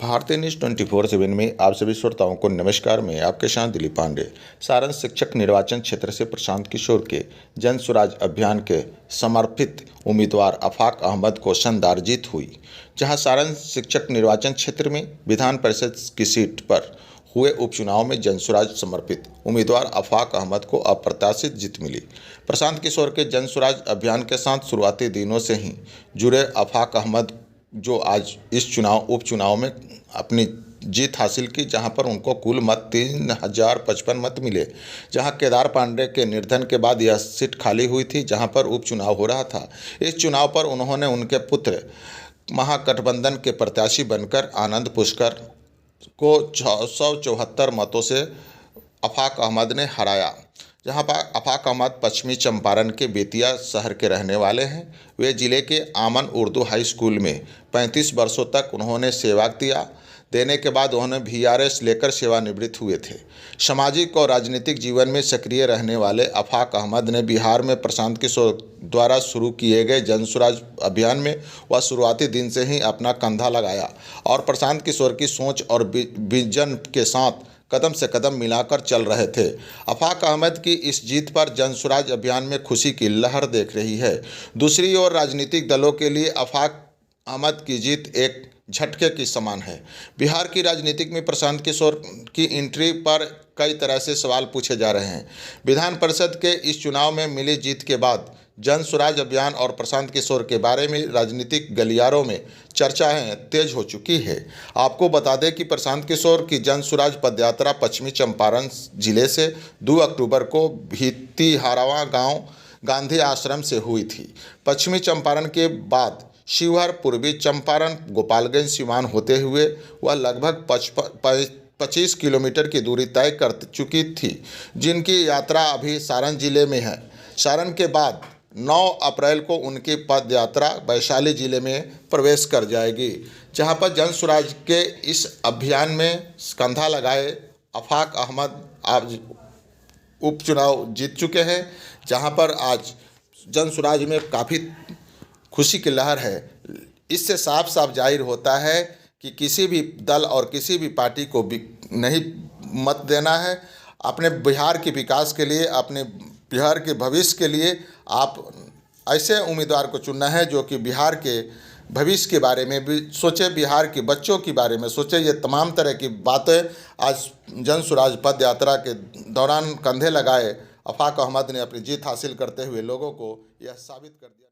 भारतीय न्यूज़ 24/7 में आप सभी श्रोताओं को नमस्कार। मैं आपके साथ दिलीप पांडे। सारण शिक्षक निर्वाचन क्षेत्र से प्रशांत किशोर के जन स्वराज अभियान के समर्पित उम्मीदवार आफाक अहमद को शानदार जीत हुई। जहां सारण शिक्षक निर्वाचन क्षेत्र में विधान परिषद की सीट पर हुए उपचुनाव में जन स्वराज समर्पित उम्मीदवार आफाक अहमद को अप्रत्याशित जीत मिली। प्रशांत किशोर के जन स्वराज अभियान के साथ शुरुआती दिनों से ही जुड़े आफाक अहमद जो आज इस उपचुनाव में अपनी जीत हासिल की, जहां पर उनको कुल मत 3055 मत मिले। जहां केदार पांडे के निर्धन के बाद यह सीट खाली हुई थी, जहां पर उपचुनाव हो रहा था। इस चुनाव पर उन्होंने उनके पुत्र महागठबंधन के प्रत्याशी बनकर आनंद पुष्कर को 674 मतों से आफाक अहमद ने हराया। जहां पर आफाक अहमद पश्चिमी चंपारण के बेतिया शहर के रहने वाले हैं। वे जिले के आमन उर्दू हाई स्कूल में 35 वर्षों तक उन्होंने सेवा देने के बाद उन्होंने VRS लेकर सेवानिवृत्त हुए थे। सामाजिक और राजनीतिक जीवन में सक्रिय रहने वाले आफाक अहमद ने बिहार में प्रशांत किशोर द्वारा शुरू किए गए जन स्वराज अभियान में वह शुरुआती दिन से ही अपना कंधा लगाया और प्रशांत किशोर की सोच और विजन के साथ कदम से कदम मिलाकर चल रहे थे। आफाक अहमद की इस जीत पर जन स्वराज अभियान में खुशी की लहर देख रही है। दूसरी ओर राजनीतिक दलों के लिए आफाक अहमद की जीत एक झटके की समान है। बिहार की राजनीतिक में प्रशांत किशोर की एंट्री पर कई तरह से सवाल पूछे जा रहे हैं। विधान परिषद के इस चुनाव में मिली जीत के बाद जन स्वराज अभियान और प्रशांत किशोर के बारे में राजनीतिक गलियारों में चर्चाएं तेज हो चुकी है। आपको बता दें कि प्रशांत किशोर की जन स्वराज पदयात्रा पश्चिमी चंपारण जिले से 2 अक्टूबर को भितिहारवा गांव गांधी आश्रम से हुई थी। पश्चिमी चंपारण के बाद शिवहर, पूर्वी चंपारण, गोपालगंज सीवान होते हुए वह लगभग 25 किलोमीटर की दूरी तय कर चुकी थी, जिनकी यात्रा अभी सारण जिले में है। सारण के बाद 9 अप्रैल को उनकी पद यात्रा वैशाली जिले में प्रवेश कर जाएगी। जहां पर जन स्वराज के इस अभियान में कंधा लगाए आफाक अहमद आज उपचुनाव जीत चुके हैं। जहां पर आज जन स्वराज में काफ़ी खुशी की लहर है। इससे साफ साफ जाहिर होता है कि किसी भी दल और किसी भी पार्टी को भी नहीं मत देना है। अपने बिहार के विकास के लिए, अपने बिहार के भविष्य के लिए आप ऐसे उम्मीदवार को चुनना है जो कि बिहार के भविष्य के बारे में भी सोचे, बिहार के बच्चों के बारे में सोचे। ये तमाम तरह की बातें आज जन स्वराज पद यात्रा के दौरान कंधे लगाए आफाक अहमद ने अपनी जीत हासिल करते हुए लोगों को यह साबित कर दिया।